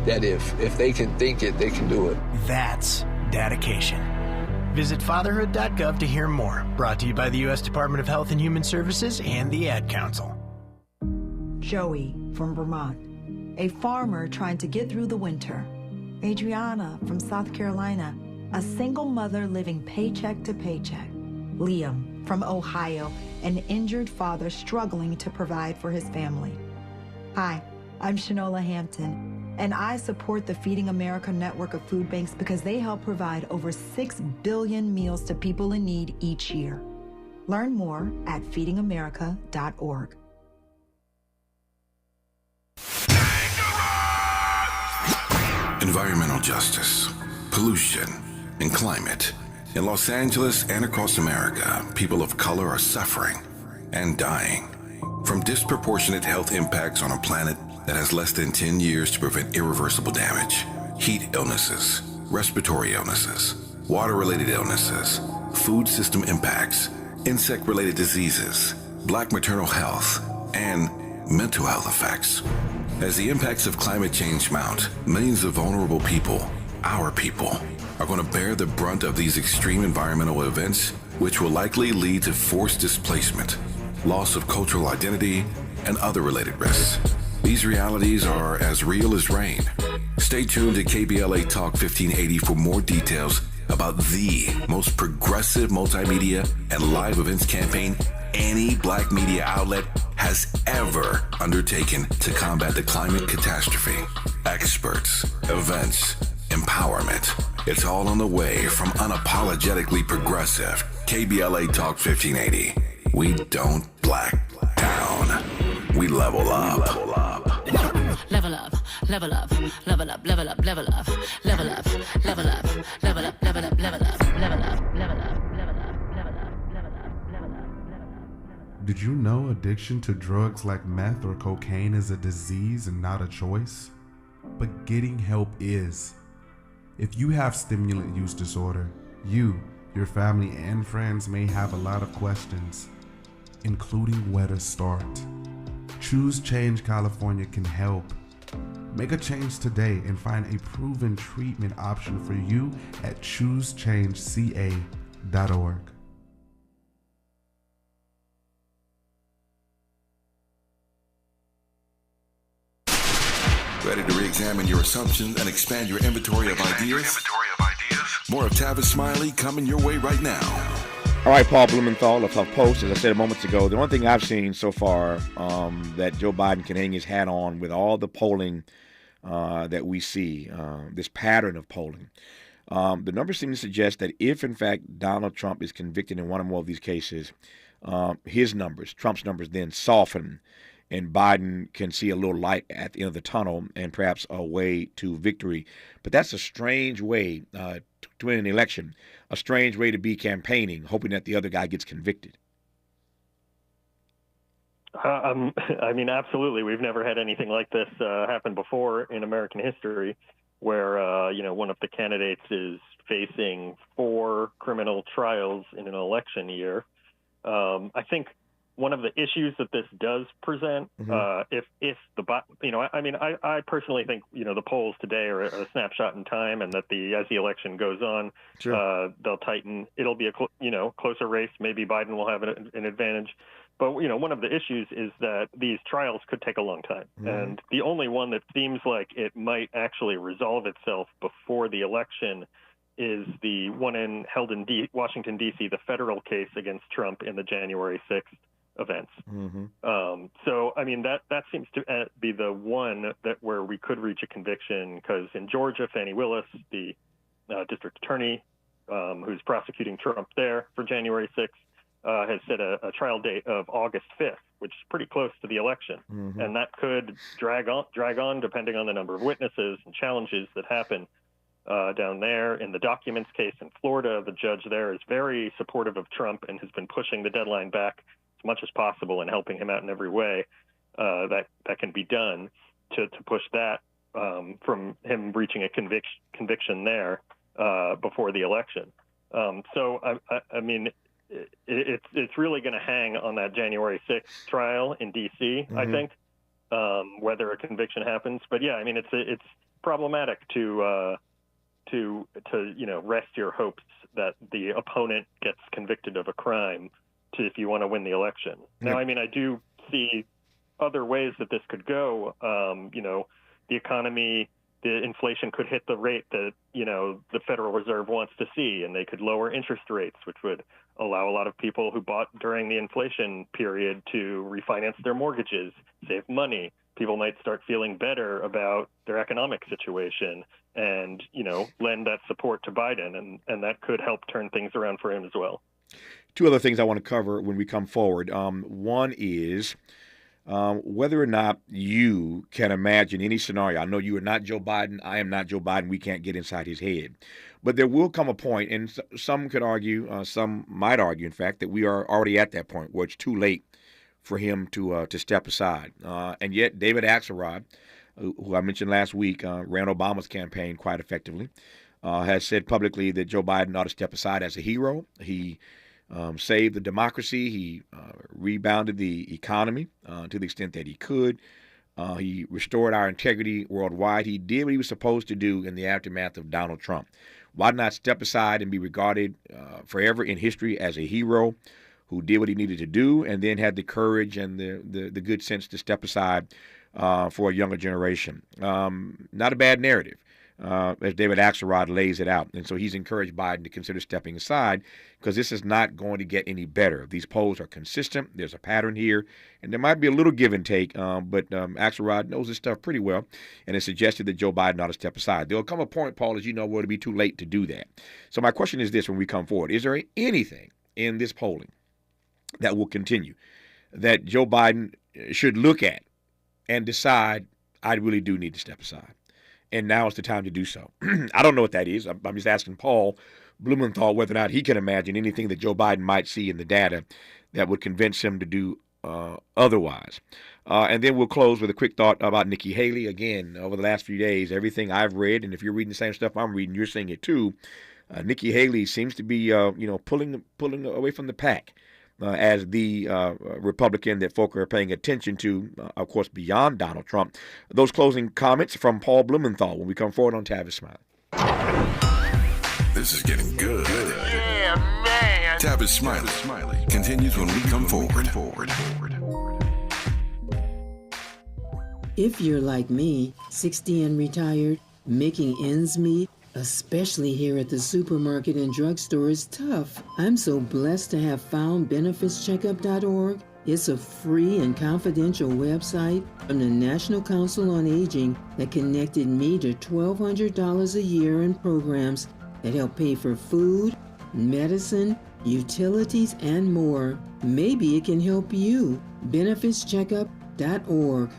that if they can think it, they can do it. That's dedication. Visit fatherhood.gov to hear more. Brought to you by the U.S. Department of Health and Human Services and the Ad Council. Joey from Vermont, a farmer trying to get through the winter. Adriana from South Carolina, a single mother living paycheck to paycheck. Liam from Ohio, an injured father struggling to provide for his family. Hi, I'm Shanola Hampton, and I support the Feeding America network of food banks because they help provide over 6 billion meals to people in need each year. Learn more at feedingamerica.org. Environmental justice, pollution, and climate. In Los Angeles and across America, people of color are suffering and dying from disproportionate health impacts on a planet that has less than 10 years to prevent irreversible damage. Heat illnesses, respiratory illnesses, water-related illnesses, food system impacts, insect-related diseases, black maternal health, and mental health effects. As the impacts of climate change mount, millions of vulnerable people, our people, are going to bear the brunt of these extreme environmental events, which will likely lead to forced displacement, loss of cultural identity, and other related risks. These realities are as real as rain. Stay tuned to KBLA Talk 1580 for more details about the most progressive multimedia and live events campaign any black media outlet has ever undertaken to combat the climate catastrophe. Experts, events, empowerment. It's all on the way from unapologetically progressive KBLA Talk 1580. We don't black down. We level up. Level up, level up, level up, level up, level up, level up, level up, level up, level up, level up, level up, level up. Did you know addiction to drugs like meth or cocaine is a disease and not a choice? But getting help is. If you have stimulant use disorder, you, your family, and friends may have a lot of questions, including where to start. Choose Change California can help. Make a change today and find a proven treatment option for you at choosechangeca.org. Ready to re-examine your assumptions and expand your inventory of ideas? More of Tavis Smiley coming your way right now. All right, Paul Blumenthal of HuffPost. As I said moments ago, the only thing I've seen so far that Joe Biden can hang his hat on with all the polling that we see, this pattern of polling, the numbers seem to suggest that if, in fact, Donald Trump is convicted in one or more of these cases, his numbers, Trump's numbers, then soften, and Biden can see a little light at the end of the tunnel and perhaps a way to victory. But that's a strange way to win an election, a strange way to be campaigning, hoping that the other guy gets convicted. I mean, absolutely. We've never had anything like this happen before in American history where, one of the candidates is facing 4 criminal trials in an election year. I think one of the issues that this does present, I personally think, the polls today are a snapshot in time, and that as the election goes on, they'll tighten. It'll be a closer race. Maybe Biden will have an advantage. But, one of the issues is that these trials could take a long time. And the only one that seems like it might actually resolve itself before the election is the one held in Washington, D.C., the federal case against Trump in the January 6th events. So, I mean, that seems to be the one where we could reach a conviction, because in Georgia, Fani Willis, the district attorney who's prosecuting Trump there for January 6th, has set a trial date of August 5th, which is pretty close to the election. And that could drag on depending on the number of witnesses and challenges that happen down there. In the documents case in Florida, the judge there is very supportive of Trump and has been pushing the deadline back as much as possible and helping him out in every way that can be done to push that from him reaching a conviction there before the election. So, I mean, it's really going to hang on that January 6th trial in D.C., I think, whether a conviction happens. But, yeah, I mean, it's problematic to rest your hopes that the opponent gets convicted of a crime if you want to win the election. Now, I mean, I do see other ways that this could go. The economy, the inflation could hit the rate that, the Federal Reserve wants to see, and they could lower interest rates, which would allow a lot of people who bought during the inflation period to refinance their mortgages, save money. People might start feeling better about their economic situation and, lend that support to Biden, and that could help turn things around for him as well. 2 other things I want to cover when we come forward. One is whether or not you can imagine any scenario. I know you are not Joe Biden. I am not Joe Biden. We can't get inside his head. But there will come a point, and some could argue, some might argue, in fact, that we are already at that point where it's too late for him to step aside. And yet David Axelrod, who I mentioned last week, ran Obama's campaign quite effectively, has said publicly that Joe Biden ought to step aside as a hero. He saved the democracy. He rebounded the economy to the extent that he could. He restored our integrity worldwide. He did what he was supposed to do in the aftermath of Donald Trump. Why not step aside and be regarded forever in history as a hero who did what he needed to do and then had the courage and the good sense to step aside for a younger generation? Not a bad narrative. as David Axelrod lays it out. And so he's encouraged Biden to consider stepping aside because this is not going to get any better. These polls are consistent. There's a pattern here, and there might be a little give and take, but Axelrod knows this stuff pretty well, and has suggested that Joe Biden ought to step aside. There will come a point, Paul, as you know, where it'll be too late to do that. So my question is this when we come forward. Is there anything in this polling that will continue that Joe Biden should look at and decide, I really do need to step aside? And now is the time to do so. I don't know what that is. I'm just asking Paul Blumenthal whether or not he can imagine anything that Joe Biden might see in the data that would convince him to do otherwise. And then we'll close with a quick thought about Nikki Haley. Again, over the last few days, everything I've read, and if you're reading the same stuff I'm reading, you're seeing it too. Nikki Haley seems to be, pulling away from the pack. As the Republican that folk are paying attention to, of course, beyond Donald Trump. Those closing comments from Paul Blumenthal when we come forward on Tavis Smiley. This is getting good. Yeah, man. Tavis Smiley continues when we come forward. If you're like me, 60 and retired, making ends meet, especially here at the supermarket and drugstore, is tough. I'm so blessed to have found benefitscheckup.org. It's a free and confidential website from the National Council on Aging that connected me to $1,200 a year in programs that help pay for food, medicine, utilities, and more. Maybe it can help you. benefitscheckup.org.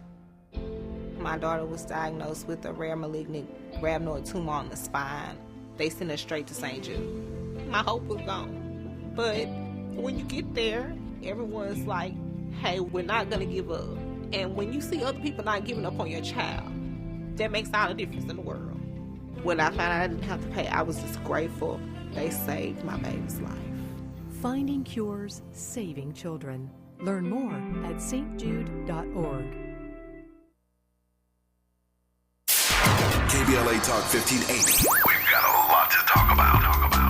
My daughter was diagnosed with a rare malignant rhabdoid tumor on the spine. They sent her straight to St. Jude. My hope was gone. But when you get there, everyone's like, hey, we're not going to give up. And when you see other people not giving up on your child, that makes all the difference in the world. When I found out I didn't have to pay, I was just grateful. They saved my baby's life. Finding cures, saving children. Learn more at stjude.org. KBLA Talk 1580. We've got a lot to talk about.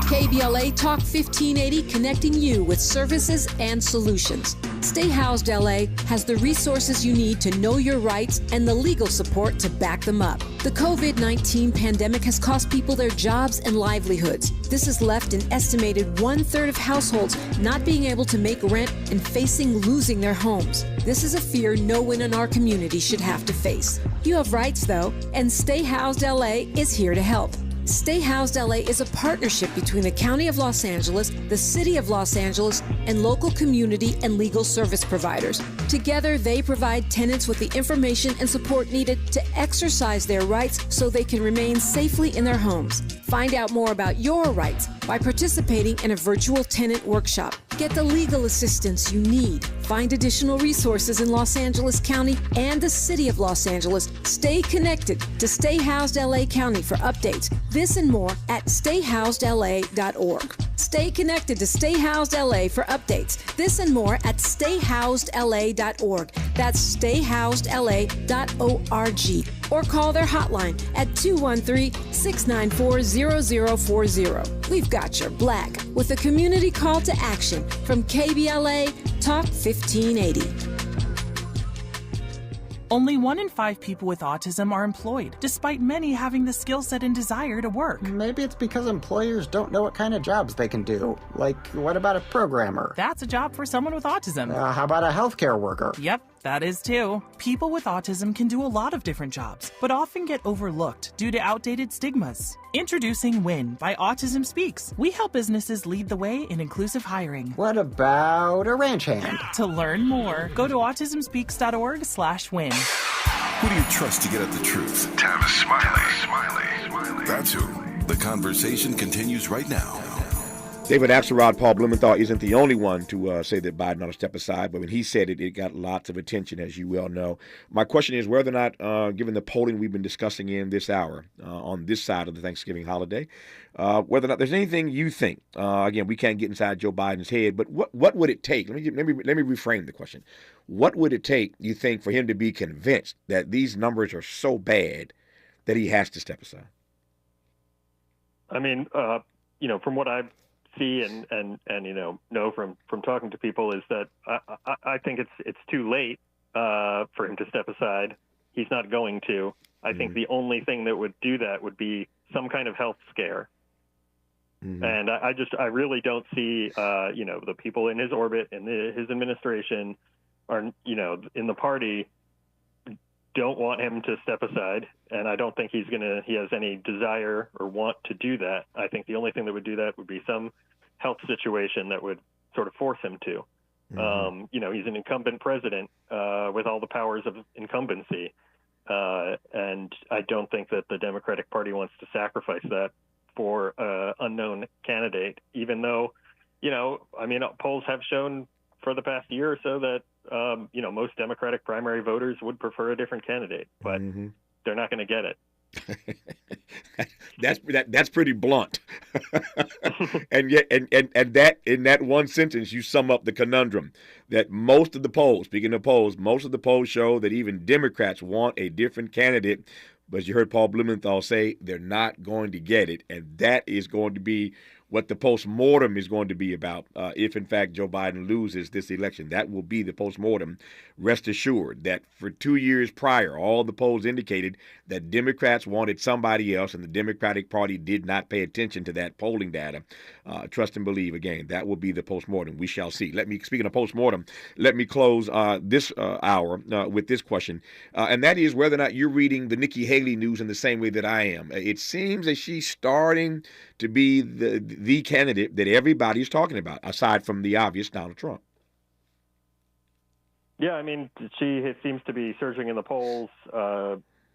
KBLA Talk 1580, connecting you with services and solutions. Stay Housed LA has the resources you need to know your rights and the legal support to back them up. The COVID-19 pandemic has cost people their jobs and livelihoods. This has left an estimated 1/3 of households not being able to make rent and facing losing their homes. This is a fear no one in our community should have to face. You have rights, though, and Stay Housed LA is here to help. Stay Housed LA is a partnership between the County of Los Angeles, the City of Los Angeles, and local community and legal service providers. Together, they provide tenants with the information and support needed to exercise their rights so they can remain safely in their homes. Find out more about your rights by participating in a virtual tenant workshop. Get the legal assistance you need. Find additional resources in Los Angeles County and the City of Los Angeles. Stay connected to Stay Housed LA County for updates. This and more at stayhousedla.org. Stay connected to Stay Housed LA for updates. This and more at stayhousedla.org. That's stayhousedla.org. Or call their hotline at 213-694-0040. We've got your black with a community call to action from KBLA Talk 1580. Only 1 in 5 people with autism are employed, despite many having the skill set and desire to work. Maybe it's because employers don't know what kind of jobs they can do. Like, what about a programmer? That's a job for someone with autism. How about a healthcare worker? Yep, that is too. People with autism can do a lot of different jobs, but often get overlooked due to outdated stigmas. Introducing WIN by Autism Speaks. We help businesses lead the way in inclusive hiring. What about a ranch hand? To learn more, go to autismspeaks.org/win. Who do you trust to get at the truth? Tavis Smiley. That's who. The conversation continues right now. David Axelrod, Paul Blumenthal isn't the only one to say that Biden ought to step aside, but when he said it, it got lots of attention, as you well know. My question is whether or not, given the polling we've been discussing in this hour on this side of the Thanksgiving holiday, whether or not there's anything you think. Again, we can't get inside Joe Biden's head, but what would it take? Let me reframe the question. What would it take, you think, for him to be convinced that these numbers are so bad that he has to step aside? I mean, from what I see and know from talking to people is that I think it's too late for him to step aside. he's not going to. I think the only thing that would do that would be some kind of health scare. And I really don't see, the people in his orbit and his administration are, in the party don't want him to step aside. And I don't think he has any desire or want to do that. I think the only thing that would do that would be some health situation that would sort of force him to. He's an incumbent president with all the powers of incumbency. And I don't think that the Democratic Party wants to sacrifice that for an unknown candidate, even though, polls have shown for the past year or so that, most Democratic primary voters would prefer a different candidate, but they're not going to get it. That's pretty blunt. and yet, and that in that one sentence, you sum up the conundrum that most of the polls, speaking of polls, most of the polls show that even Democrats want a different candidate. But as you heard Paul Blumenthal say, they're not going to get it. And that is going to be what the postmortem is going to be about if, in fact, Joe Biden loses this election. That will be the postmortem. Rest assured that for 2 years prior, all the polls indicated that Democrats wanted somebody else, and the Democratic Party did not pay attention to that polling data. Trust and believe, again, that will be the postmortem. We shall see. Speaking of postmortem, let me close this hour with this question, and that is whether or not you're reading the Nikki Haley news in the same way that I am. It seems that she's starting to be the candidate that everybody's talking about, aside from the obvious Donald Trump. Yeah, I mean, she seems to be surging in the polls,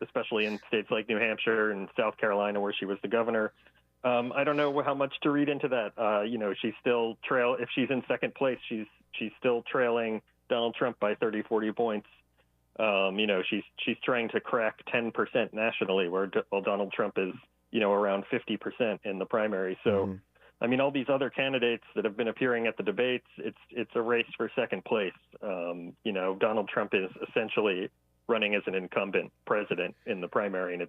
especially in states like New Hampshire and South Carolina, where she was the governor. I don't know how much to read into that. She's still if she's in second place, she's still trailing Donald Trump by 30, 40 points. She's trying to crack 10% nationally, while Donald Trump is, around 50% in the primary. So, I mean, all these other candidates that have been appearing at the debates, it's a race for second place. Donald Trump is essentially running as an incumbent president in the primary, and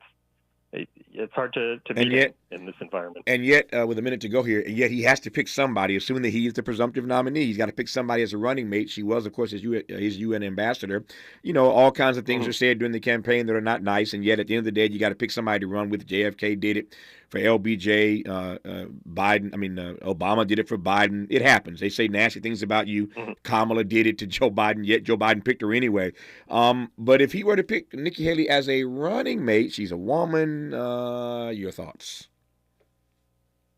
it's hard to beat him in this environment. And yet, with a minute to go here, and yet he has to pick somebody, assuming that he is the presumptive nominee. He's got to pick somebody as a running mate. She was, of course, his UN ambassador. All kinds of things are said during the campaign that are not nice, and yet at the end of the day, you got to pick somebody to run with. JFK did it for LBJ. Obama did it for Biden. It happens. They say nasty things about you. Kamala did it to Joe Biden, yet Joe Biden picked her anyway. But if he were to pick Nikki Haley as a running mate, she's a woman. Your thoughts?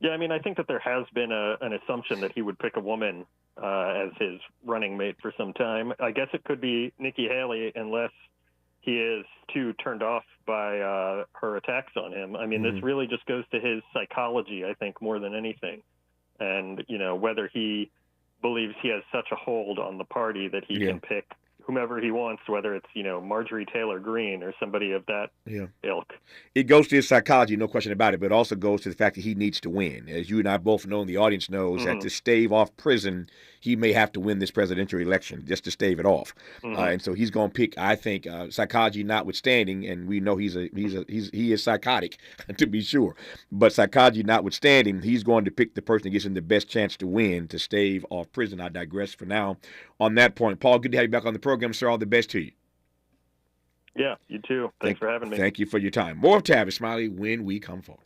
Yeah, I mean, I think that there has been an assumption that he would pick a woman as his running mate for some time. I guess it could be Nikki Haley unless he is too turned off by her attacks on him. I mean, this really just goes to his psychology, I think, more than anything. And, whether he believes he has such a hold on the party that he can pick whomever he wants, whether it's, Marjorie Taylor Greene or somebody of that ilk. It goes to his psychology, no question about it, but it also goes to the fact that he needs to win. As you and I both know, and the audience knows, that to stave off prison, he may have to win this presidential election just to stave it off. And so he's going to pick, I think, psychology notwithstanding, and we know he is psychotic, to be sure. But psychology notwithstanding, he's going to pick the person that gives him the best chance to win, to stave off prison. I digress for now on that point. Paul, good to have you back on the program, sir. All the best to you. Yeah, you too. Thanks for having me. Thank you for your time. More of Tavis Smiley when we come forward.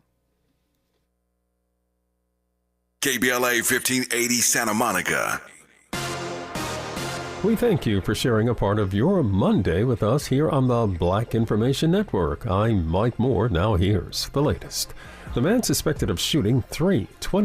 KBLA 1580 Santa Monica. We thank you for sharing a part of your Monday with us here on the Black Information Network. I'm Mike Moore. Now here's the latest. The man suspected of shooting 3 20